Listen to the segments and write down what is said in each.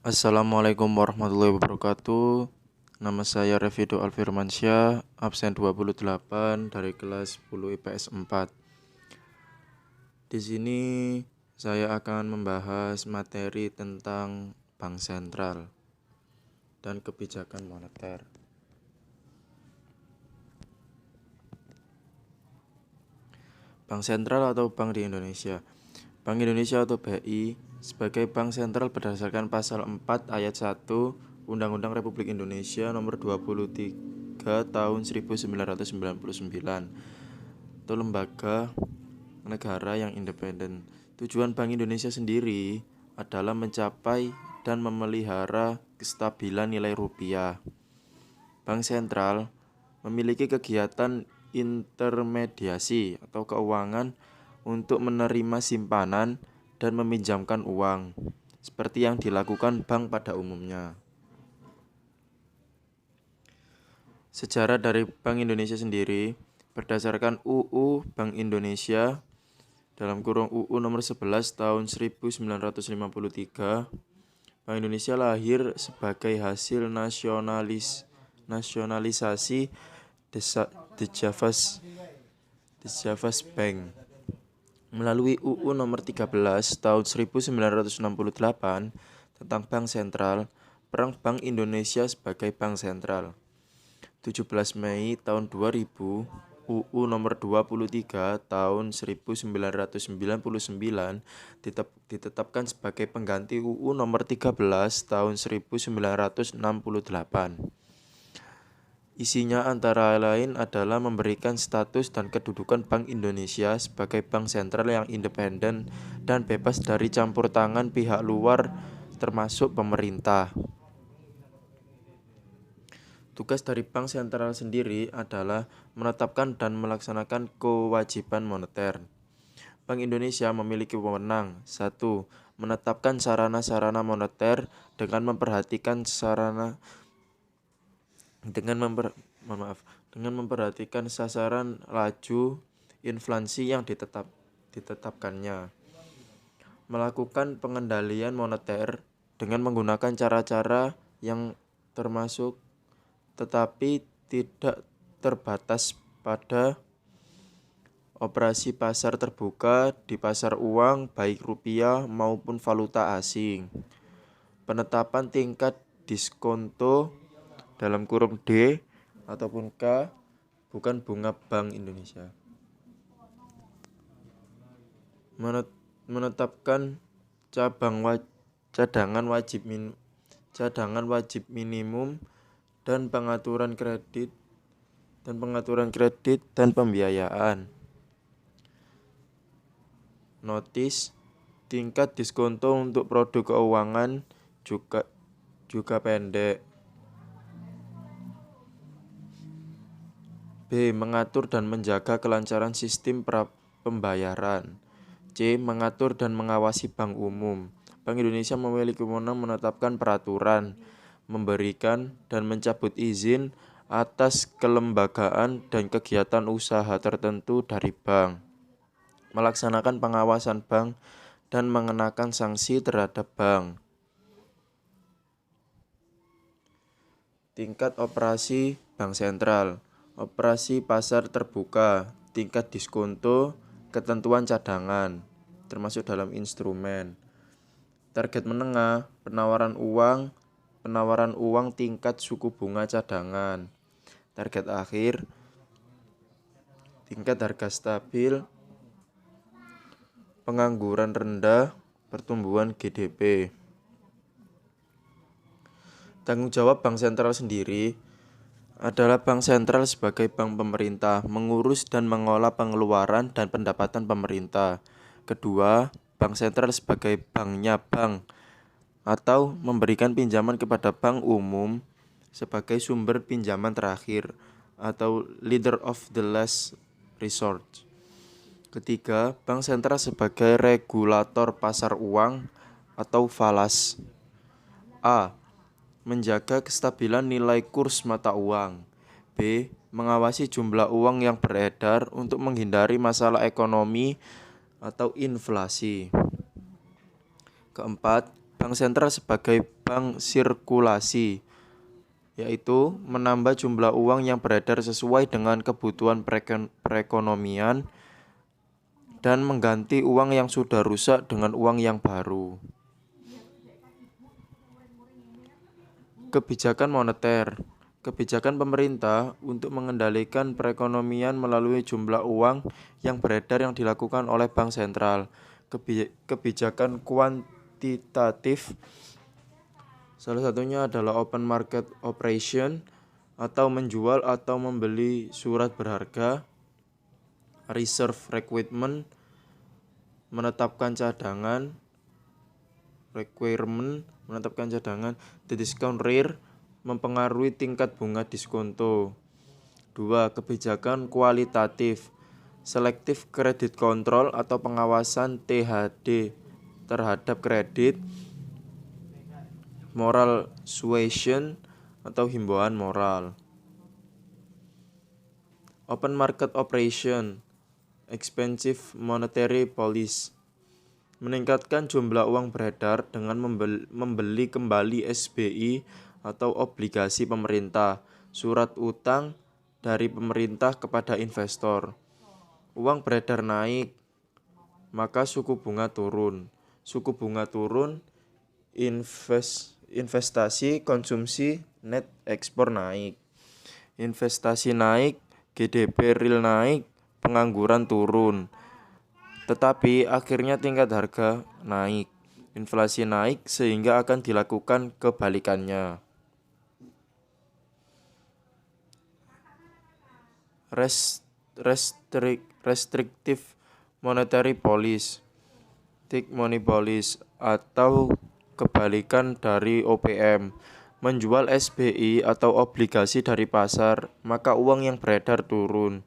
Assalamualaikum warahmatullahi wabarakatuh. Nama saya Revido Alfirmansyah, absen 28 dari kelas 10 IPS 4. Di sini saya akan membahas materi tentang bank sentral dan kebijakan moneter. Bank sentral atau bank di Indonesia. Bank Indonesia atau BI sebagai bank sentral berdasarkan pasal 4 ayat 1 Undang-Undang Republik Indonesia nomor 23 tahun 1999 itu lembaga negara yang independen. Tujuan Bank Indonesia sendiri adalah mencapai dan memelihara kestabilan nilai rupiah. Bank sentral memiliki kegiatan intermediasi atau keuangan untuk menerima simpanan dan meminjamkan uang, seperti yang dilakukan bank pada umumnya. Sejarah dari Bank Indonesia sendiri, berdasarkan UU Bank Indonesia dalam kurung UU nomor 11 tahun 1953, Bank Indonesia lahir sebagai hasil nasionalisasi The Javas Bank. Melalui UU nomor 13 tahun 1968 tentang Bank Sentral, peran Bank Indonesia sebagai Bank Sentral. 17 Mei tahun 2000, UU nomor 23 tahun 1999 ditetapkan sebagai pengganti UU nomor 13 tahun 1968. Isinya antara lain adalah memberikan status dan kedudukan Bank Indonesia sebagai bank sentral yang independen dan bebas dari campur tangan pihak luar termasuk pemerintah. Tugas dari bank sentral sendiri adalah menetapkan dan melaksanakan kewajiban moneter. Bank Indonesia memiliki wewenang 1. Menetapkan sarana-sarana moneter dengan memperhatikan sasaran laju inflasi yang ditetapkannya. Melakukan pengendalian moneter dengan menggunakan cara-cara yang termasuk tetapi tidak terbatas pada operasi pasar terbuka di pasar uang baik rupiah maupun valuta asing. Penetapan tingkat diskonto dalam kurung D ataupun K bukan bunga Bank Indonesia. Menetapkan cadangan wajib minimum dan pengaturan kredit dan pembiayaan. Notis tingkat diskonto untuk produk keuangan juga pendek. B. Mengatur dan menjaga kelancaran sistem pembayaran. C. Mengatur dan mengawasi bank umum. Bank Indonesia memiliki wewenang menetapkan peraturan, memberikan dan mencabut izin atas kelembagaan dan kegiatan usaha tertentu dari bank, melaksanakan pengawasan bank dan mengenakan sanksi terhadap bank. Tingkat operasi bank sentral. Operasi pasar terbuka, tingkat diskonto, ketentuan cadangan, termasuk dalam instrumen. Target menengah, penawaran uang tingkat suku bunga cadangan. Target akhir, tingkat harga stabil, pengangguran rendah, pertumbuhan GDP. Tanggung jawab bank sentral sendiri adalah bank sentral sebagai bank pemerintah, mengurus dan mengolah pengeluaran dan pendapatan pemerintah. Kedua, bank sentral sebagai banknya bank atau memberikan pinjaman kepada bank umum sebagai sumber pinjaman terakhir atau leader of the last resort. Ketiga, bank sentral sebagai regulator pasar uang atau falas. A. Menjaga kestabilan nilai kurs mata uang. B. Mengawasi jumlah uang yang beredar untuk menghindari masalah ekonomi atau inflasi. Keempat, bank sentral sebagai bank sirkulasi, yaitu menambah jumlah uang yang beredar sesuai dengan kebutuhan perekonomian dan mengganti uang yang sudah rusak dengan uang yang baru. Kebijakan moneter. Kebijakan pemerintah untuk mengendalikan perekonomian melalui jumlah uang yang beredar yang dilakukan oleh bank sentral. Kebijakan kuantitatif salah satunya adalah open market operation atau menjual atau membeli surat berharga, reserve requirement, menetapkan cadangan, the discount rate mempengaruhi tingkat bunga diskonto. 2. Kebijakan kualitatif, selective credit control atau pengawasan THD terhadap kredit, moral suasion atau himbauan moral. Open market operation, expensive monetary policy, meningkatkan jumlah uang beredar dengan membeli kembali SBI atau obligasi pemerintah, surat utang dari pemerintah kepada investor. Uang beredar naik, maka suku bunga turun. Suku bunga turun, investasi, konsumsi, net ekspor naik. Investasi naik, GDP real naik, pengangguran turun. Tetapi akhirnya tingkat harga naik, inflasi naik sehingga akan dilakukan kebalikannya. Restrictive monetary policy, tight money policy atau kebalikan dari OPM, menjual SBI atau obligasi dari pasar, maka uang yang beredar turun.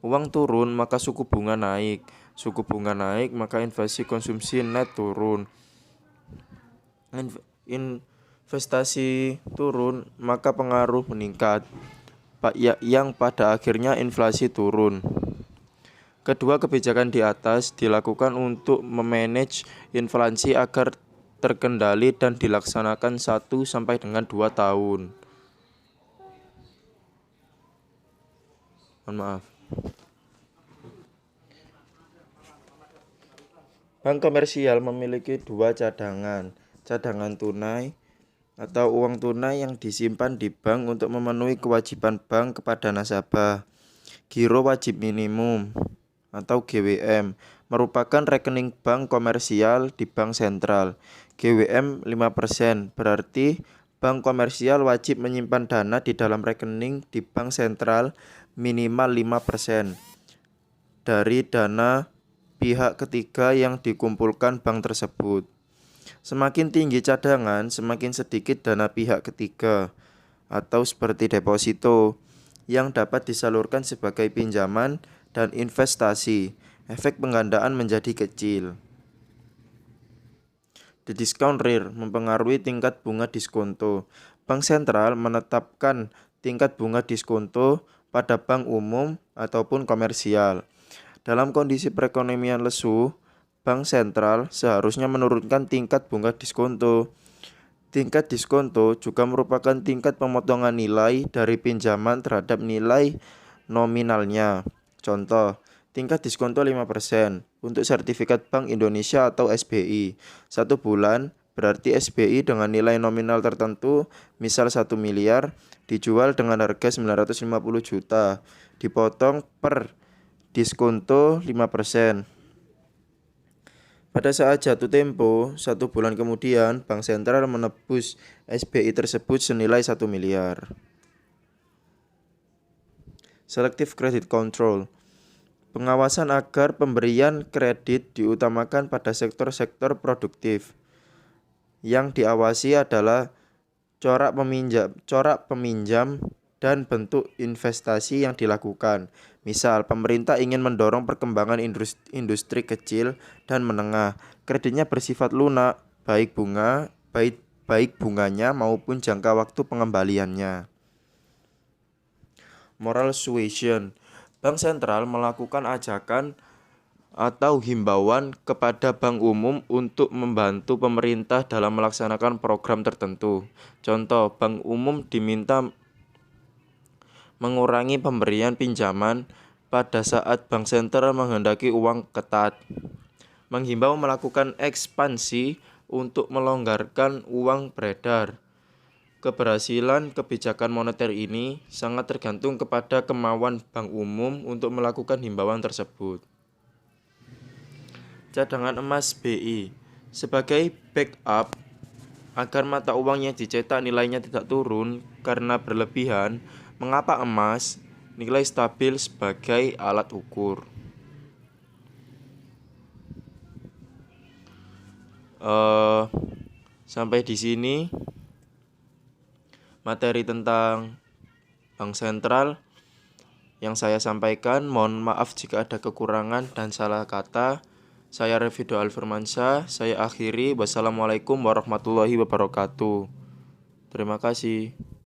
Uang turun, maka suku bunga naik. Suku bunga naik, maka inflasi konsumsi net turun. Investasi turun, maka pengaruh meningkat, yang pada akhirnya inflasi turun. Kedua kebijakan di atas dilakukan untuk memanage inflasi agar terkendali dan dilaksanakan 1 sampai dengan 2 tahun. Mohon maaf. Bank komersial memiliki 2 cadangan tunai atau uang tunai yang disimpan di bank untuk memenuhi kewajiban bank kepada nasabah. Giro wajib minimum atau GWM merupakan rekening bank komersial di bank sentral. GWM 5%, berarti bank komersial wajib menyimpan dana di dalam rekening di bank sentral minimal 5% dari dana pihak ketiga yang dikumpulkan bank tersebut. Semakin tinggi cadangan, semakin sedikit dana pihak ketiga atau seperti deposito yang dapat disalurkan sebagai pinjaman dan investasi. Efek penggandaan menjadi kecil. The discount rate mempengaruhi tingkat bunga diskonto. Bank sentral menetapkan tingkat bunga diskonto pada bank umum ataupun komersial. Dalam kondisi perekonomian lesu, bank sentral seharusnya menurunkan tingkat bunga diskonto. Tingkat diskonto juga merupakan tingkat pemotongan nilai dari pinjaman terhadap nilai nominalnya. Contoh, tingkat diskonto 5% untuk sertifikat Bank Indonesia atau SBI. 1 bulan berarti SBI dengan nilai nominal tertentu, misal 1 miliar, dijual dengan harga 950 juta, dipotong per diskonto 5%. Pada saat jatuh tempo, 1 bulan kemudian, Bank Sentral menebus SBI tersebut senilai 1 miliar. Selective Credit Control, pengawasan agar pemberian kredit diutamakan pada sektor-sektor produktif. Yang diawasi adalah corak peminjam dan bentuk investasi yang dilakukan. Misal, pemerintah ingin mendorong perkembangan industri kecil dan menengah. Kreditnya bersifat lunak, baik bunganya maupun jangka waktu pengembaliannya. Moral suasion, Bank sentral melakukan ajakan atau himbauan kepada bank umum untuk membantu pemerintah dalam melaksanakan program tertentu. Contoh, bank umum diminta mengurangi pemberian pinjaman pada saat bank sentral menghendaki uang ketat. Menghimbau melakukan ekspansi untuk melonggarkan uang beredar. Keberhasilan kebijakan moneter ini sangat tergantung kepada kemauan bank umum untuk melakukan himbauan tersebut. Cadangan emas BI sebagai backup agar mata uang yang dicetak nilainya tidak turun karena berlebihan. Mengapa emas nilai stabil sebagai alat ukur? Sampai di sini materi tentang bank sentral yang saya sampaikan. Mohon maaf jika ada kekurangan dan salah kata. Saya Revido Alfirmansyah, saya akhiri. Wassalamualaikum warahmatullahi wabarakatuh. Terima kasih.